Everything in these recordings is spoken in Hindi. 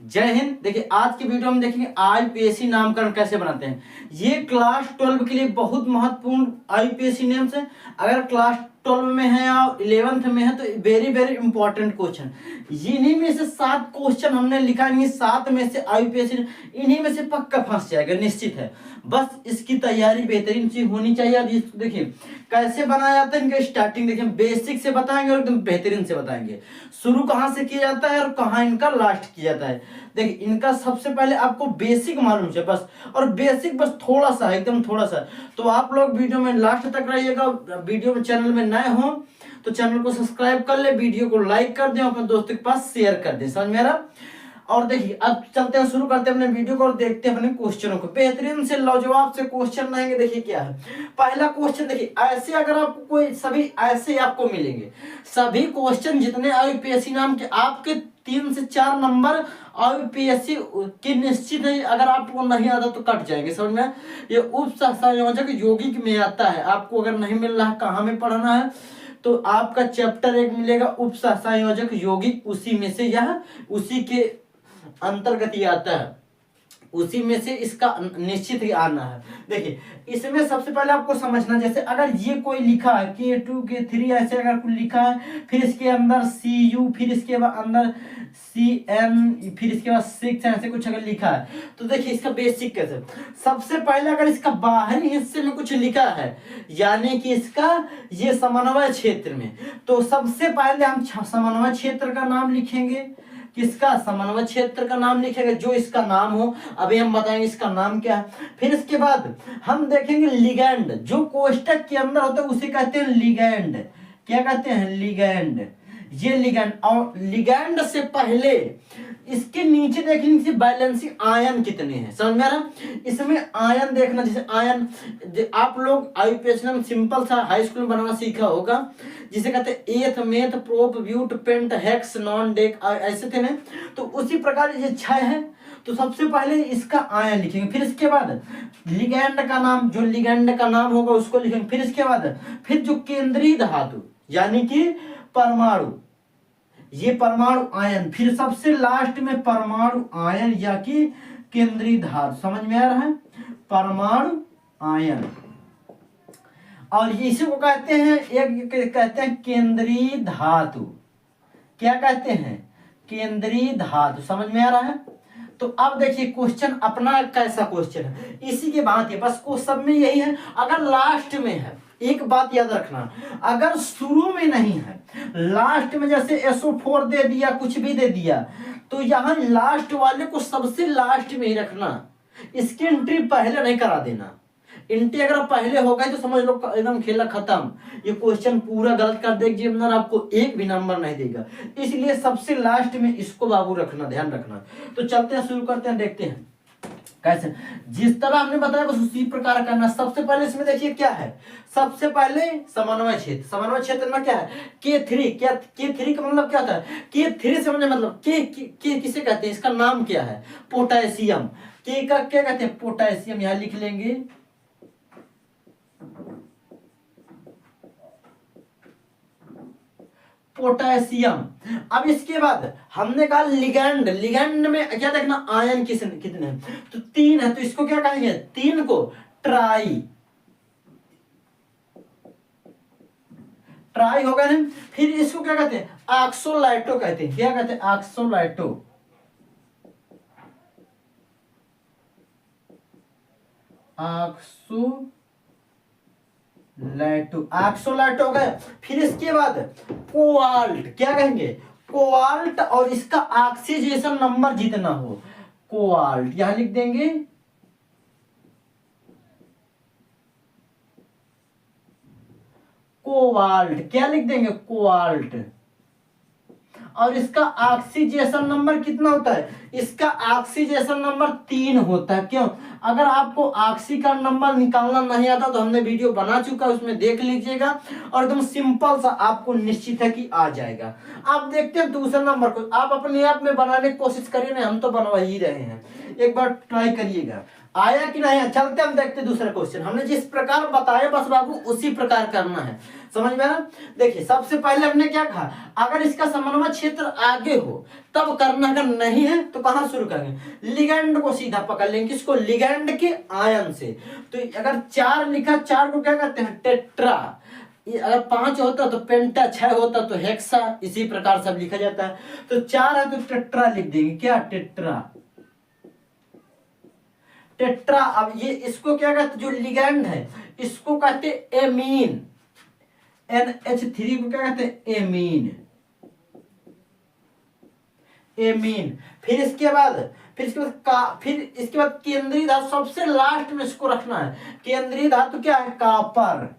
जय हिंद। देखिए आज की वीडियो में देखेंगे आईपीएससी नामकरण कैसे बनाते हैं। ये क्लास 12 के लिए बहुत महत्वपूर्ण आईपीएससी नेम्स है। अगर क्लास 12 में है या 11th में है तो वेरी वेरी इंपॉर्टेंट क्वेश्चन। इन्हीं में से 7 क्वेश्चन हमने लिखा, नहीं 7 में से आईपीएससी इन्हीं में से पक्का फंस जाएगा, निश्चित है। बस इसकी तैयारी बेहतरीन सी होनी चाहिए। अब देखिए कैसे बनाया जाता है, इनका स्टार्टिंग देखिए बेसिक से बताएंगे और एकदम बेहतरीन से बताएंगे। शुरू कहाँ से किया जाता है और कहाँ इनका लास्ट किया जाता है। देखिए इनका सबसे पहले आपको बेसिक मालूम है बस, और बेसिक बस थोड़ा सा एकदम थोड़ा सा। तो आप लोग वीडियो में लास्ट तक रहिएगा। वीडियो में चैनल में नए हो तो चैनल को सब्सक्राइब कर ले, वीडियो को लाइक कर दें, अपने दोस्तों के पास शेयर कर दें। समझ में आ रहा। और देखिए अब चलते हैं, शुरू करते हैं अपने वीडियो को और देखते हैं अपने क्वेश्चनों को। बेहतरीन से लाजवाब से क्वेश्चन रहेंगे। देखिए क्या है पहला क्वेश्चन। देखिए ऐसे अगर आपको कोई सभी ऐसे आपको मिलेंगे, सभी क्वेश्चन जितने आईपीएससी नाम के आपके 3 से 4 नंबर आईपीएससी के निश्चित है। अगर आपको नहीं आता तो कट जाएंगे। समझ में। ये उप संयोजक यौगिक में आता है। आपको अगर नहीं मिल रहा है कहाँ में पढ़ना है तो आपका चैप्टर 1 मिलेगा उप संयोजक यौगिक, उसी में से यह उसी के अंतर्गत ही आता है, उसी में से इसका निश्चित ही आना है। देखिए इसमें सबसे पहले आपको समझना, जैसे अगर ये कोई लिखा है K2 K3 ऐसे अगर कुछ लिखा है, फिर इसके अंदर CU, फिर इसके बाद अंदर CN, फिर इसके बाद 6 ऐसे कुछ अगर लिखा है तो देखिए इसका बेसिक कैसे। सबसे पहले अगर इसका बाहरी हिस्से में कुछ लिखा है यानी कि इसका ये समन्वय क्षेत्र में, तो सबसे पहले हम समन्वय क्षेत्र का नाम लिखेंगे। किसका? समन्वय क्षेत्र का नाम लिखेंगे, जो इसका नाम हो। अभी हम बताएंगे इसका नाम क्या है। फिर इसके बाद हम देखेंगे लिगैंड, जो कोष्टक के अंदर होता है उसे कहते हैं लिगैंड। क्या कहते हैं? लिगैंड। ये लिगैंड। और लिगैंड से पहले इसके नीचे देखने से बैलेंसिंग आयन कितने हैं। समझ में आ रहा। इसमें आयन देखना, जैसे आयन आप लोग आईपीएससी में सिंपल सा हाई स्कूल में बनाना सीखा होगा, जिसे कहते हैं eth meth prop but pent hex non dec, ऐसे थे ना। तो उसी प्रकार ये 6 है। तो सबसे पहले इसका आयन लिखेंगे, फिर इसके बाद लिगैंड का नाम, जो लिगैंड का नाम होगा उसको लिखेंगे। फिर इसके बाद फिर जो केंद्रीय धातु यानी कि परमाणु, ये परमाणु आयन, फिर सबसे लास्ट में परमाणु आयन या कि केंद्रीय धातु। समझ में आ रहा है? परमाणु आयन। और इसी को कहते हैं, एक कहते हैं केंद्रीय धातु। क्या कहते हैं? केंद्रीय धातु। समझ में आ रहा है। तो अब देखिए क्वेश्चन अपना कैसा क्वेश्चन है, इसी के बात है। बस को सब में यही है। अगर लास्ट में है, एक बात याद रखना, अगर शुरू में नहीं है, लास्ट में जैसे SO4 दे दिया, कुछ भी दे दिया, तो यहां लास्ट वाले को सबसे लास्ट में ही रखना। इसकी एंट्री पहले नहीं करा देना। एंट्री अगर पहले हो गई तो समझ लो एकदम खेला खत्म। ये क्वेश्चन पूरा गलत कर देगा एग्जामिनर, आपको एक भी नंबर नहीं देगा। इसलिए सबसे लास्ट में इसको बाबू रखना, ध्यान रखना। तो चलते हैं, शुरू करते हैं, देखते हैं कैसे। जिस तरह हमने बताया बस उसी प्रकार करना। सबसे पहले इसमें देखिए क्या है, सबसे पहले समन्वय क्षेत्र। समन्वय क्षेत्र में क्या है? K3। क्या K3 का मतलब क्या होता है? K3 से मतलब K किसे कहते हैं? इसका नाम क्या है? पोटेशियम। K का क्या कहते हैं? पोटेशियम। यहां लिख लेंगे पोटेशियम। अब इसके बाद हमने कहा लिगैंड। लिगैंड में क्या देखना? आयन कितने हैं? तो 3 है। तो इसको क्या कहेंगे? 3 को ट्राई। ट्राई होगा ना। फिर इसको क्या कहते हैं? ऑक्सोलाइटो कहते हैं। क्या कहते हैं? ऑक्सोलाइटो। ऑक्सोलाइटो हो गए। फिर इसके बाद कोवाल्ट। क्या कहेंगे? कोवाल्ट। और इसका ऑक्सीडेशन नंबर जितना हो, कोवाल्ट यहां लिख देंगे। कोवाल्ट। क्या लिख देंगे? कोवाल्ट। और इसका ऑक्सीडेशन नंबर कितना होता है? इसका ऑक्सीडेशन नंबर 3 होता है। क्यों? अगर आपको ऑक्सी का नंबर निकालना नहीं आता तो हमने वीडियो बना चुका है, उसमें देख लीजिएगा। और एकदम सिंपल सा आपको निश्चित है कि आ जाएगा। आप देखते हैं दूसरे नंबर को, आप अपने आप में बनाने की कोशिश करिए ना, हम तो बनवा ही रहे हैं। एक बार ट्राई करिएगा। आया कि नहीं? चलते हम देखते दूसरा क्वेश्चन। हमने जिस प्रकार बताया बस बाबू उसी प्रकार करना है, समझ में ना। देखिए सबसे पहले हमने क्या कहा, अगर इसका समन्वय क्षेत्र आगे हो तब करना, अगर नहीं है तो कहां शुरू करेंगे, लिगैंड को सीधा पकड़ लेंगे, किसको, लिगैंड के आयन से। तो अगर 4 लिखा, 4 को क्या कहते हैं, टेट्रा। अगर 5 होता तो पेंटा, 6 होता तो हेक्सा, इसी प्रकार सब लिखा जाता है। तो 4 है तो टेट्रा लिख देंगे, क्या, टेट्रा, टेट्रा। अब ये इसको क्या कहते, जो लिगैंड है इसको कहते एमीन, NH3 को क्या कहते हैं, एमीन, एमीन। फिर इसके बाद फिर इसके बाद केंद्रीय धातु सबसे लास्ट में इसको रखना है। केंद्रीय धातु क्या है, कॉपर।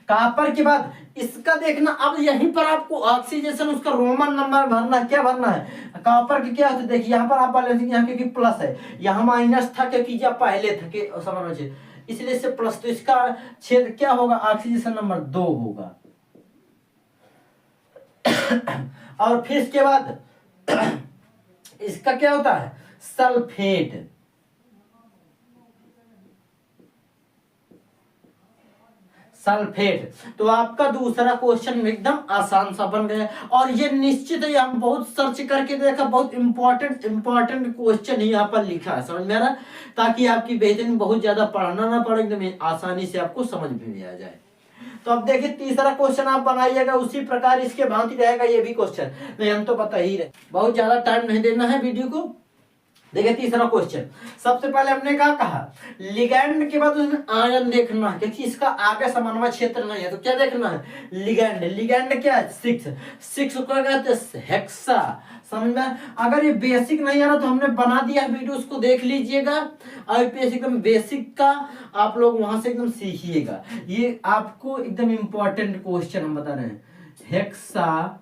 कॉपर के बाद इसका देखना, अब यहीं पर आपको ऑक्सीडेशन उसका रोमन नंबर भरना है। क्या भरना है, कॉपर की क्या होता है, देखिए यहाँ पर आप यहाँ क्योंकि प्लस है, यहाँ माइनस था क्योंकि जब पहले था कि समझ, इसलिए से प्लस, तो इसका छेद क्या होगा, ऑक्सीडेशन नंबर 2 होगा। और फिर इसके बाद इसका क्या होता है, सल्फेट। सल्फेट। तो आपका दूसरा क्वेश्चन एकदम आसान सा बन गया, और ये निश्चित है, हम बहुत सर्च करके देखा, बहुत इंपॉर्टेंट क्वेश्चन ही यहाँ पर लिखा है, समझ में आ रहा, ताकि आपकी बेहतरीन बहुत ज्यादा पढ़ना ना पड़े, एकदम आसानी से आपको समझ में भी आ जाए। तो अब देखिए तीसरा क्वेश्चन आप बनाइएगा उसी प्रकार इसके भांति रहेगा ये भी क्वेश्चन, नहीं हम तो पता ही रहे, बहुत ज्यादा टाइम नहीं देना है वीडियो को। देखिए तीसरा क्वेश्चन, सबसे पहले हमने क्या कहा, लिगैंड के बाद उसमें आयन देखना है, क्योंकि इसका आगे समन्वय क्षेत्र नहीं है, तो क्या देखना है, लिगैंड। लिगैंड क्या है, 6 को कहते हैं हेक्सा, समझ में। अगर ये बेसिक नहीं आ रहा तो हमने बना दिया वीडियो, उसको देख लीजिएगा, आईपीएस एकदम बेसिक का आप लोग वहां से एकदम सीखिएगा। ये आपको एकदम इंपॉर्टेंट क्वेश्चन हम बता रहे हैं, हेक्सा।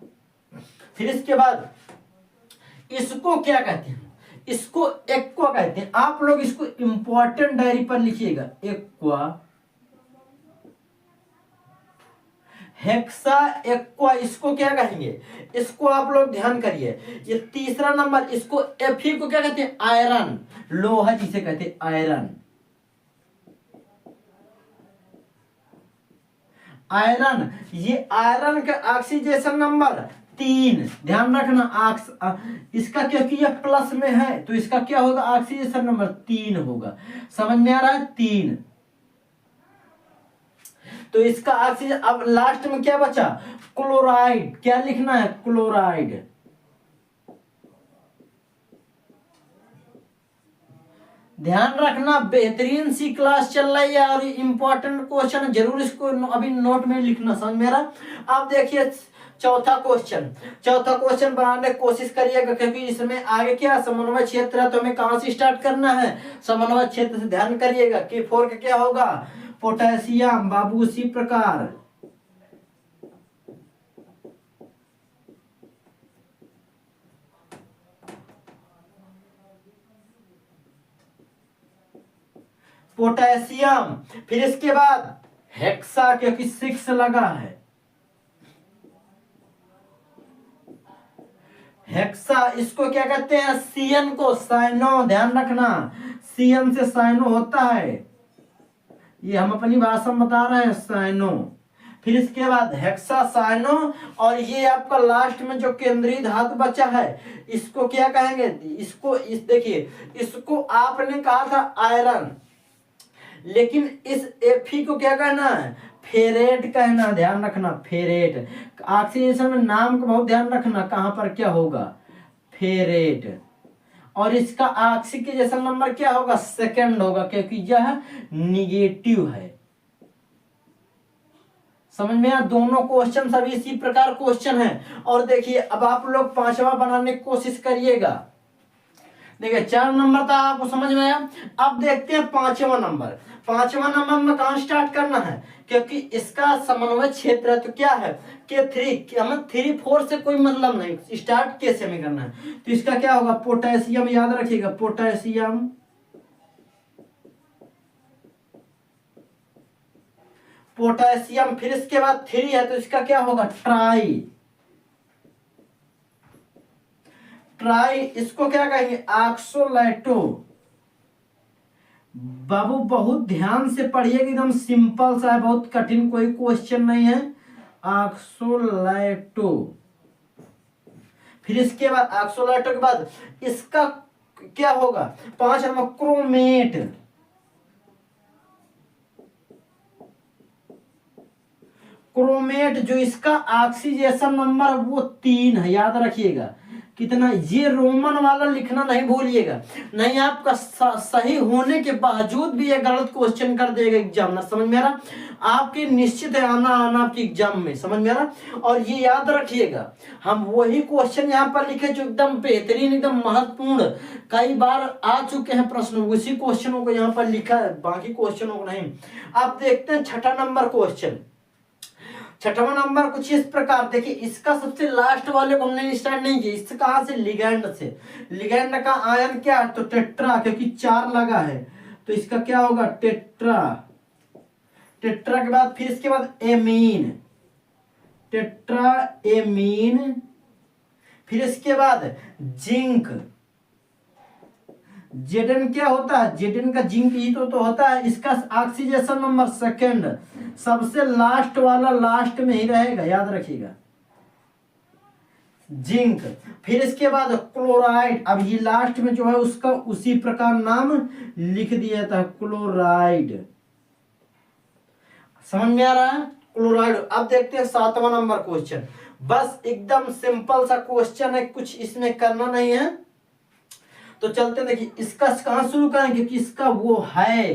फिर इसके बाद इसको क्या कहते हैं, इसको एक्वा कहते हैं। आप लोग इसको इंपॉर्टेंट डायरी पर लिखिएगा, एक्वा, हेक्सा एक्वा, इसको क्या कहेंगे, इसको आप लोग ध्यान करिए। ये तीसरा नंबर, इसको Fe को क्या कहते हैं, आयरन, लोहा जिसे कहते हैं आयरन, आयरन। ये आयरन का ऑक्सीडेशन नंबर 3, ध्यान रखना। इसका क्योंकि यह प्लस में है तो इसका क्या होगा, ऑक्सीडेशन नंबर 3 होगा, समझ में आ रहा है, 3। तो इसका ऑक्सीजन, अब लास्ट में क्या बचा, क्लोराइड। क्या लिखना है, क्लोराइड। ध्यान रखना, बेहतरीन सी क्लास चल रही है और इंपॉर्टेंट क्वेश्चन जरूर इसको अभी नोट में लिखना, समझ में आ रहा। अब देखिए चौथा क्वेश्चन बनाने की कोशिश करिएगा, क्योंकि इसमें आगे क्या समन्वय क्षेत्र है, तो हमें कहां से स्टार्ट करना है, समन्वय क्षेत्र से। ध्यान करिएगा कि 4 का क्या होगा, पोटेशियम, बाबू उसी प्रकार। पोटेशियम, फिर इसके बाद हेक्सा, क्योंकि 6 लगा है, हेक्सा। इसको क्या कहते हैं, सीएन को साइनो, ध्यान रखना, सीएन से साइनो होता है, ये हम अपनी भाषा में बता रहे हैं, साइनो। फिर इसके बाद हेक्सा साइनो, और ये आपका लास्ट में जो केंद्रीय धातु बचा है इसको क्या कहेंगे, इसको देखिए, इसको आपने कहा था आयरन, लेकिन इस Fe को क्या कहना है, फेरेट कहना, ध्यान रखना, फेरेट। ऑक्सीडेशन में नाम का बहुत ध्यान रखना, कहां पर क्या होगा, फेरेट। और इसका ऑक्सीडेशन नंबर क्या होगा, 2 होगा, क्योंकि यह निगेटिव है, समझ में आया। दोनों क्वेश्चन सभी इसी प्रकार क्वेश्चन है। और देखिए अब आप लोग 5वां बनाने की कोशिश करिएगा। देखिए 4 नंबर था, आपको समझ में आया। अब देखते हैं 5वां नंबर। 5वां नंबर में कहां स्टार्ट करना है, क्योंकि इसका समन्वय क्षेत्र है, तो क्या है, के 3, हमें 3 4 से कोई मतलब नहीं, स्टार्ट के से हमें करना है। तो इसका क्या होगा, पोटेशियम, याद रखिएगा, पोटेशियम, पोटेशियम। फिर इसके बाद 3 है तो इसका क्या होगा, ट्राई, ट्राई, इसको क्या कहेंगे, ऑक्सोलैटो। बाबू बहुत ध्यान से पढ़िएगा, एकदम सिंपल सा है, बहुत कठिन कोई क्वेश्चन नहीं है। ऑक्सोलैटो। फिर इसके बाद ऑक्सोलैटो के बाद इसका क्या होगा, 5 नंबर क्रोमेट। क्रोमेट जो इसका ऑक्सीडेशन नंबर वो 3 है, याद रखिएगा। कितना, ये रोमन वाला लिखना नहीं भूलिएगा, नहीं आपका सही होने के बावजूद भी ये गलत क्वेश्चन कर देगा एग्जामिनर, समझ में आ रहा। आपके निश्चित है आना आपके एग्जाम में, समझ में आ रहा। और ये याद रखिएगा, हम वही क्वेश्चन यहाँ पर लिखे जो एकदम बेहतरीन, एकदम महत्वपूर्ण, कई बार आ चुके हैं प्रश्न, उसी क्वेश्चनों को यहाँ पर लिखा है, बाकी क्वेश्चनों को नहीं। अब देखते हैं छठा नंबर क्वेश्चन। छठवां नंबर कुछ इस प्रकार, देखिए इसका सबसे लास्ट वाले को हमने स्टार्ट नहीं किया, इससे कहां से, लिगैंड से। लिगैंड का आयन क्या है, तो टेट्रा, क्योंकि 4 लगा है तो इसका क्या होगा, टेट्रा। टेट्रा के बाद फिर इसके बाद एमीन, टेट्रा एमीन। फिर इसके बाद जिंक, जेडन क्या होता है, जेडन का जिंक ही तो होता है। इसका ऑक्सीडेशन नंबर सेकंड, सबसे लास्ट वाला लास्ट में ही रहेगा, याद रखिएगा, जिंक। फिर इसके बाद क्लोराइड, अब ये लास्ट में जो है उसका उसी प्रकार नाम लिख दिया था, क्लोराइड। समझ में आ रहा है, क्लोराइड। अब देखते हैं 7वां नंबर क्वेश्चन, बस एकदम सिंपल सा क्वेश्चन है, कुछ इसमें करना नहीं है। तो चलते देखिए, इसका कहां शुरू करें, क्योंकि इसका वो है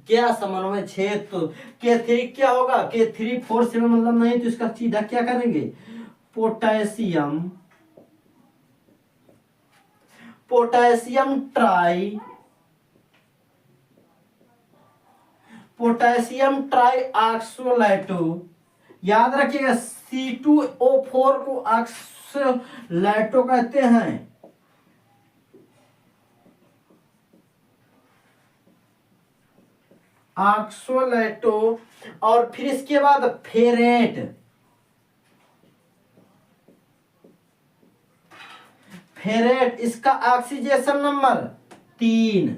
क्या, समन्वय छेद। तो K3 क्या होगा, K3 4 7 मतलब नहीं, तो इसका सीधा क्या करेंगे, potassium, potassium tri, potassium trioxalato. याद रखिएगा C2O4 को ऑक्सोलैटो कहते हैं। ऑक्सोलैटो। और फिर इसके बाद फेरेट, फेरेट इसका ऑक्सीडेशन नंबर 3।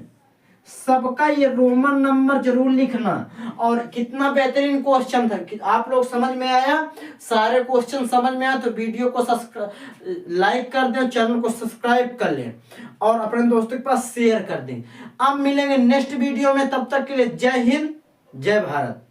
सबका ये रोमन नंबर जरूर लिखना। और कितना बेहतरीन क्वेश्चन था, कि आप लोग समझ में आया, सारे क्वेश्चन समझ में आया तो वीडियो को लाइक कर दें, चैनल को सब्सक्राइब कर लें और अपने दोस्तों के पास शेयर कर दें। अब मिलेंगे नेक्स्ट वीडियो में, तब तक के लिए जय हिंद, जय भारत।